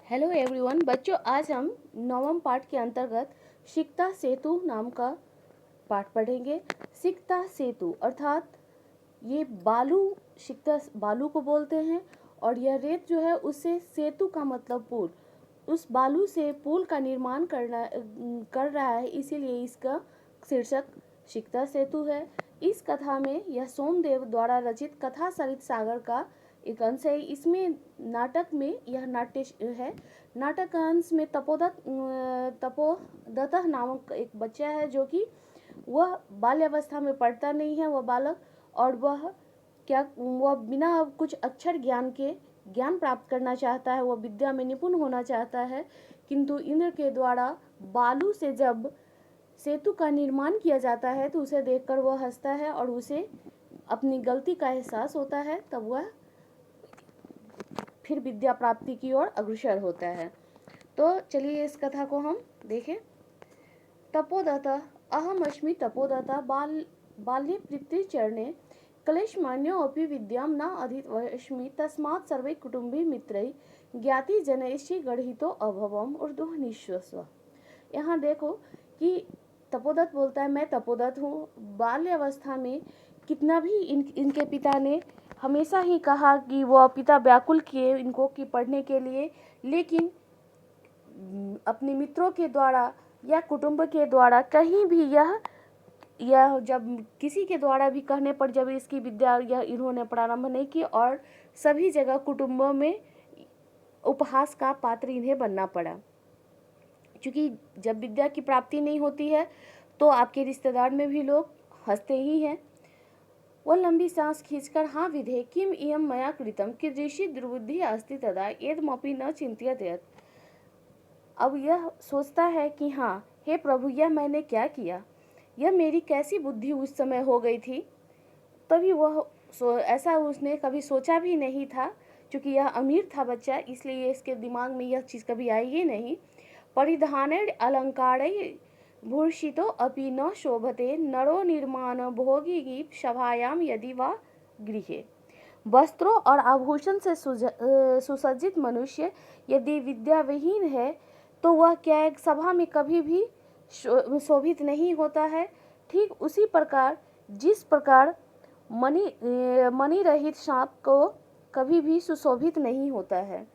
Hello everyone बच्चों, आज हम नवम पाठ के अंतर्गत सिकता सेतु नाम का पाठ पढ़ेंगे। सिकता सेतु अर्थात ये सिकता बालू को बोलते हैं और यह रेत जो है उससे सेतु का मतलब पुल, उस बालू से पुल का निर्माण कर रहा है, इसीलिए इसका शीर्षक सिकता सेतु है। इस कथा में यह सोमदेव द्वारा रचित कथा सरित सागर का एक अंश है। इसमें नाटक में यह नाट्य है। नाटक अंश में तपोदत्त नामक एक बच्चा है जो कि वह बाल्यावस्था में पढ़ता नहीं है, वह बालक, और वह बिना कुछ अक्षर ज्ञान प्राप्त करना चाहता है, वह विद्या में निपुण होना चाहता है। किंतु इंद्र के द्वारा बालू से जब सेतु का निर्माण किया जाता है तो उसे देखकर वह हंसता है और उसे अपनी गलती का एहसास होता है। तब वह फिर विद्या प्राप्ति की ओर अग्रसर होता है। तो चलिए इस कथा को हम देखें। तपोदत्त अहमस्मि तपोदत्त बाल्ये पितृचरणे क्लेशमान्योऽपि विद्यां न अधीतवस्मि तस्मात् सर्वैः कुटुम्बैः मित्रैः ज्ञातिजनैश्च गृहीतो अभवम् ऊर्ध्वः निःश्वसः। यहाँ देखो कि तपोदत्त बोलता है, मैं तपोदत्त हूँ। बाल्यावस्था में कितना भी इनके पिता ने हमेशा ही कहा कि वह पिता व्याकुल किए इनको कि पढ़ने के लिए, लेकिन अपने मित्रों के द्वारा या कुटुंब के द्वारा कहीं भी यह जब किसी के द्वारा भी कहने पर जब इसकी विद्या इन्होंने प्रारंभ नहीं की और सभी जगह कुटुंबों में उपहास का पात्र इन्हें बनना पड़ा। क्योंकि जब विद्या की प्राप्ति नहीं होती है तो आपके रिश्तेदार में भी लोग हंसते ही हैं। वह लंबी सांस खींचकर, हाँ विधे किम इयं मया कृतम कीदृशी दुर्बुद्धि अस्ति तदा एतमपि न चिंत्यते। अब यह सोचता है कि हाँ हे प्रभु, यह मैंने क्या किया, यह मेरी कैसी बुद्धि उस समय हो गई थी। तभी ऐसा उसने कभी सोचा भी नहीं था, क्योंकि यह अमीर था बच्चा, इसलिए इसके दिमाग में यह चीज़ कभी आई ही नहीं। परिधानेर अलंकारै भूषितो अपि न शोभते नरो निर्माण भोगी सभायाम यदि वा गृहे। वस्त्रों और आभूषण से सुसज्जित मनुष्य यदि विद्याविहीन है तो वह क्या एक सभा में कभी भी शोभित नहीं होता है। ठीक उसी प्रकार जिस प्रकार मणि रहित सांप को कभी भी सुशोभित नहीं होता है।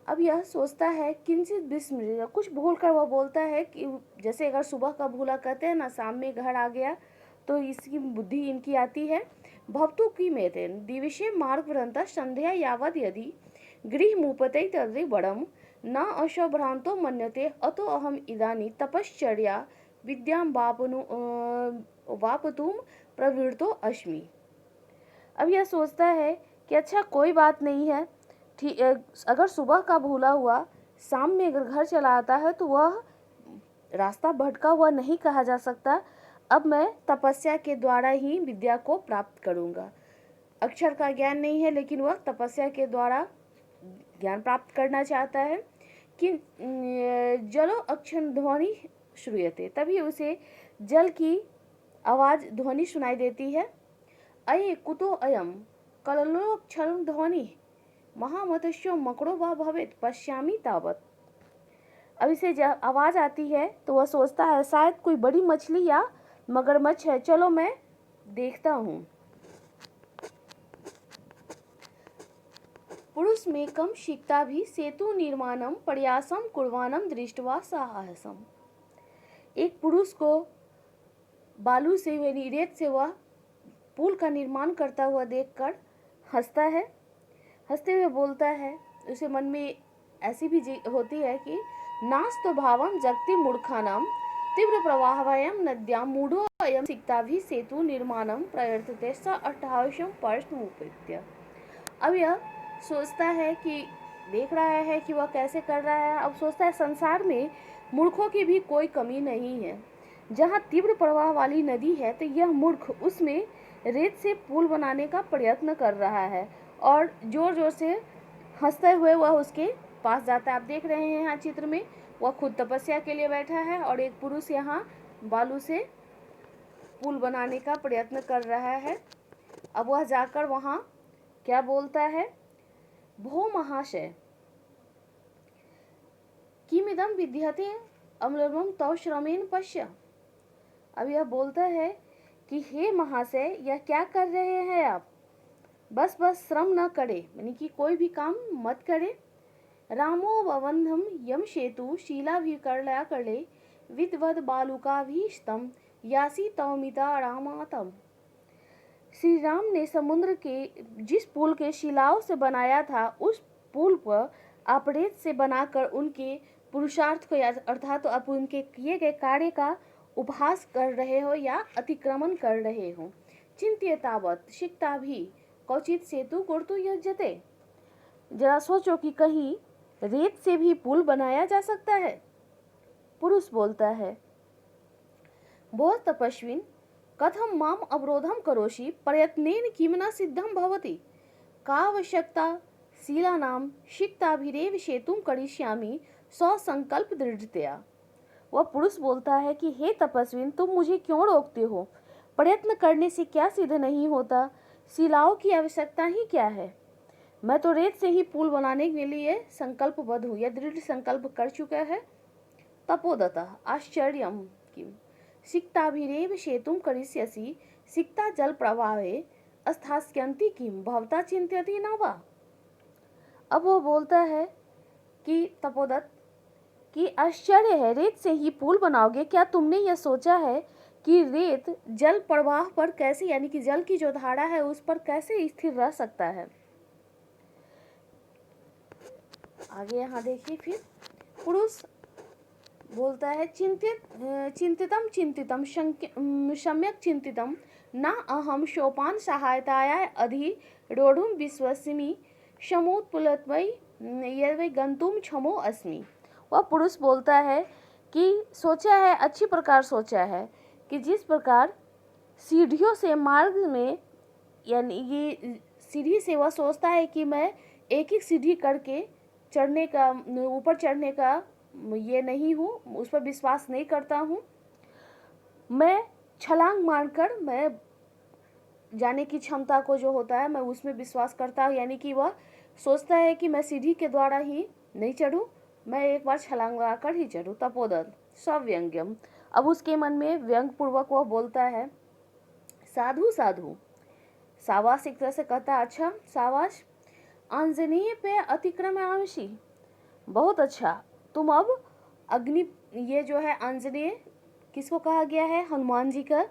अब यह सोचता है किंचित विस्मृत, कुछ भूल कर वह बोलता है कि जैसे अगर सुबह का भूला कहते हैं ना, शाम में घर आ गया तो इसकी बुद्धि इनकी आती है। भवतु की मेतेन दिवसे मार्ग भ्रंता संध्या यावद यदि गृह मुपते तदि बड़म न अशोभ्रांतो मन्यते अतो अहम इदानी तपश्चर्या विद्यां वापतुम प्रवृत्तो अस्मि। अब यह सोचता है कि अच्छा कोई बात नहीं है, ठीक, अगर सुबह का भूला हुआ शाम में अगर घर चला आता है तो वह रास्ता भटका हुआ नहीं कहा जा सकता। अब मैं तपस्या के द्वारा ही विद्या को प्राप्त करूंगा। अक्षर का ज्ञान नहीं है लेकिन वह तपस्या के द्वारा ज्ञान प्राप्त करना चाहता है। कि जलो अक्षर ध्वनि श्रूयते, तभी उसे जल की आवाज ध्वनि सुनाई देती है। अये कुतो अयम कललोक्षर ध्वनि महामतस्यो मकरो वा भवेत पश्यामि तावत। अब इसे जब आवाज आती है तो वह सोचता है शायद कोई बड़ी मछली या मगरमच्छ है, चलो मैं देखता हूँ। पुरुष में कम शिक्षा भी सेतु निर्माणम प्रयासम कुर्वाणम दृष्टवा साहसम। एक पुरुष को बालू से रेत से वह पुल का निर्माण करता हुआ देखकर हंसता है, हंसते हुए बोलता है। उसे मन में ऐसी भी होती है कि नास्तो भावम जगति मूर्खानाम तीव्र प्रवाहवयम नद्याम मूढ़ो अयम सिकता भी सेतु निर्माणम प्रयर्तते स अट्ठावशम प्रश्नमुपेत्य। अब यह सोचता है कि देख रहा है कि वह कैसे कर रहा है। अब सोचता है संसार में मूर्खों की भी कोई कमी नहीं है। जहाँ तीव्र प्रवाह वाली नदी है तो यह मूर्ख उसमें रेत से पुल बनाने का प्रयत्न कर रहा है और जोर जोर से हंसते हुए वह उसके पास जाता है। आप देख रहे हैं यहाँ चित्र में वह खुद तपस्या के लिए बैठा है और एक पुरुष यहाँ बालू से पुल बनाने का प्रयत्न कर रहा है। अब वह जाकर वहाँ क्या बोलता है, भो महाशय किमिदं विद्यते अम्लमं तव श्रमेण पश्य। अब यह बोलता है कि हे महाशय, यह क्या कर रहे हैं आप, बस श्रम न करे, यानी कि कोई भी काम मत करे। रामो बबंधम यम सेतु शीलाभिकर्णया करले विद्वद बालुकाभीष्टम यासी तवमिता रामातम। श्री राम ने समुद्र के जिस पुल के शिलाओं से बनाया था, उस पुल पर आप रेत से बनाकर उनके पुरुषार्थ को अर्थात आप उनके किए गए कार्य का उपहास कर रहे हो या अतिक्रमण कर रहे हो। चिंत्यतावत् शिक्ता भी क्वचित सेतु कर्तुं युज्यते। जरा सोचो कि कहीं रेत से भी पुल बनाया जा सकता है। पुरुष बोलता है, भो तपस्विन् कथं माम अवरोधं करोषि, प्रयत्नेन किम न सिद्धं भवति, का आवश्यकता शीलानां शिक्ताभिरेव सेतुं करिष्यामि स्वसंकल्प दृढ़तया। वह पुरुष बोलता है कि हे तपस्विन, तुम मुझे क्यों रोकते हो, प्रयत्न करने से क्या सिद्ध नहीं होता, शिलाओं की आवश्यकता ही क्या है, मैं तो रेत से ही पुल बनाने के लिए संकल्पबद्ध हूँ या दृढ़ संकल्प कर चुका है। तपोदतः आश्चर्यं किम सिक्ताभिरेव सेतुं करिष्यसि सिक्ता जल प्रवाहे स्थास्यन्ति किम भवता चिंत्यति न वा। अब वो बोलता है कि तपोदत्त कि आश्चर्य है, रेत से ही पुल बनाओगे, क्या तुमने यह सोचा है कि रेत जल प्रवाह पर कैसे, यानी कि जल की जो धारा है उस पर कैसे स्थिर रह सकता है। आगे यहाँ देखिए, फिर पुरुष बोलता है, चिंतितम चिंतितम सम्यक चिंतितम न अहम सोपान सहायताया अधिरोढ़ुं विश्वसिमि समुत्पुलत्वै यद्वै गंतुम क्षमो अस्मि। वह पुरुष बोलता है कि सोचा है, अच्छी प्रकार सोचा है कि जिस प्रकार सीढ़ियों से मार्ग में, यानी ये सीढ़ी से वह सोचता है कि मैं एक एक सीढ़ी करके चढ़ने का, ऊपर चढ़ने का ये नहीं हूँ, उस पर विश्वास नहीं करता हूँ, मैं छलांग मारकर मैं जाने की क्षमता को जो होता है मैं उसमें विश्वास करता हूँ, यानी कि वह सोचता है कि मैं सीढ़ी के द्वारा ही नहीं चढ़ूँ, मैं एक बार छलांग लगाकर ही चढ़ूँ। तपोदत्त सव्यंग्यम, अब उसके मन में व्यंग पूर्वक वह बोलता है, साधु साधु, सावास एक तरह से कहता, अच्छा शाबाश, आंजनेय पे अतिक्रमयामसि, बहुत अच्छा, तुम अब अग्नि, ये जो है आंजनेय किसको कहा गया है, हनुमान जी का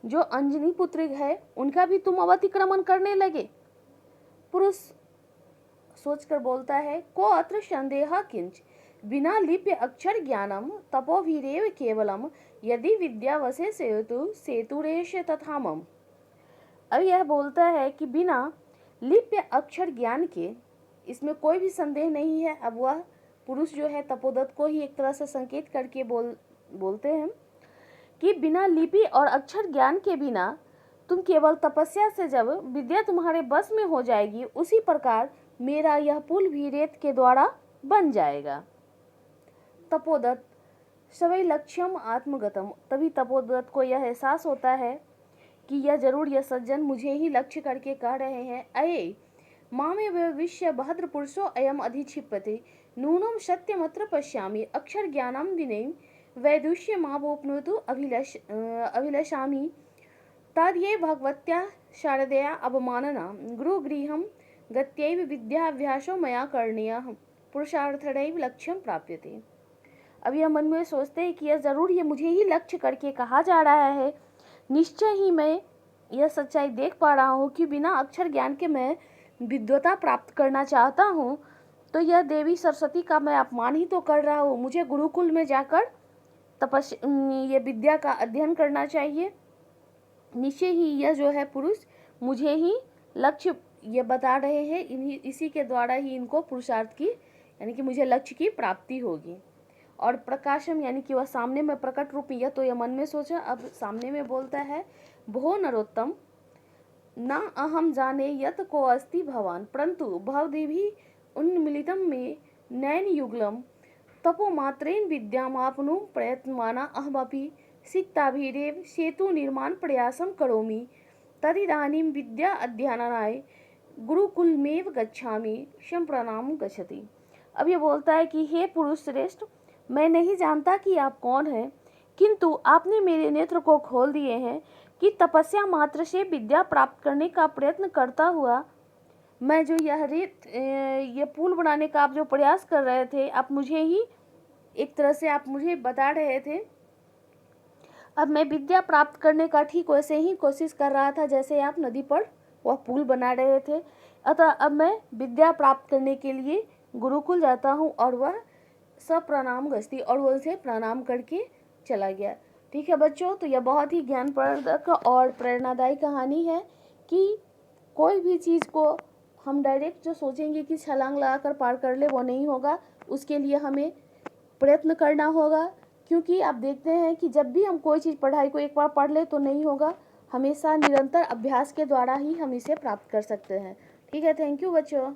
जो अंजनी पुत्र है उनका भी तुम अब अतिक्रमण करने लगे। पुरुष सोचकर बोलता है, को अत्र संदेह किंच बिना लिप्य अक्षर ज्ञानम तपोभिरेव केवलम यदि विद्यावसे सेतुरेश तथामम। अब यह बोलता है कि बिना लिप्य अक्षर ज्ञान के इसमें कोई भी संदेह नहीं है। अब वह पुरुष जो है तपोदत्त को ही एक तरह से संकेत करके बोलते हैं कि बिना लिपि और अक्षर ज्ञान के बिना तुम केवल तपस्या से जब विद्या तुम्हारे बस में हो जाएगी, उसी प्रकार मेरा यह पुल भी रेत के द्वारा बन जाएगा। तपोदत्त सवै लक्ष्यम आत्मगतम, तभी तपोदत्त को यह एहसास होता है कि यह जरूर यह सज्जन मुझे ही लक्ष्य करके कह रहे हैं। अये मामे विश्य भद्र पुरुषो अयम अधिक्षिप्यते नूनम सत्यमत्र पश्यामि अक्षर ज्ञानम विनय वैदुष्य मावोपनोतु अभिलषामि तद्ये भगवत्या शारदया अवमानना गुरुगृहं गत्यैव विद्याभ्यासो मया करणीयः पुरुषार्थदैव लक्ष्यं प्राप्यते। अब यह मन में सोचते हैं कि यह जरूर ये मुझे ही लक्ष्य करके कहा जा रहा है, निश्चय ही मैं यह सच्चाई देख पा रहा हूँ कि बिना अक्षर ज्ञान के मैं विद्वता प्राप्त करना चाहता हूँ, तो यह देवी सरस्वती का मैं अपमान ही तो कर रहा हूँ। मुझे गुरुकुल में जाकर ये विद्या का अध्ययन करना चाहिए। निश्चय ही यह जो है पुरुष मुझे ही लक्ष्य ये बता रहे हैं, इसी के द्वारा ही इनको पुरुषार्थ की, यानी कि मुझे लक्ष्य की प्राप्ति होगी। और प्रकाशम, यानी कि वह सामने में प्रकट रूप, यह तो यह मन में सोचा, अब सामने में बोलता है, भो नरोत्तम न अहम जाने यत को अस्ति भवान परंतु भवदिभि उन्मिलितम में नयन युगलम तपो मात्रेन विद्यामापनु प्रयत्नमाना अहमपि सिक्ताभिरेव सेतु निर्माण प्रयासम करोमि तदिदानीं विद्या अध्ययनाय गुरुकुलमेव गच्छामि संप्रणाम गच्छति। अब ये बोलता है कि हे पुरुष श्रेष्ठ, मैं नहीं जानता कि आप कौन हैं, किंतु आपने मेरे नेत्र को खोल दिए हैं कि तपस्या मात्र से विद्या प्राप्त करने का प्रयत्न करता हुआ मैं जो ये पुल बनाने का आप जो प्रयास कर रहे थे, आप मुझे ही एक तरह से आप मुझे बता रहे थे। अब मैं विद्या प्राप्त करने का ठीक वैसे ही कोशिश कर रहा था जैसे आप नदी पर वह पुल बना रहे थे। अतः अब मैं विद्या प्राप्त करने के लिए गुरुकुल जाता हूँ। और वह सप्रणाम गस्ती और वो उसे प्रणाम करके चला गया। ठीक है बच्चों, तो यह बहुत ही ज्ञानप्रदक और प्रेरणादायी कहानी है कि कोई भी चीज़ को हम डायरेक्ट जो सोचेंगे कि छलांग लगाकर पार कर ले, वो नहीं होगा। उसके लिए हमें प्रयत्न करना होगा, क्योंकि आप देखते हैं कि जब भी हम कोई चीज़ पढ़ाई को एक बार पढ़ ले तो नहीं होगा, हमेशा निरंतर अभ्यास के द्वारा ही हम इसे प्राप्त कर सकते हैं। ठीक है, थैंक यू बच्चों।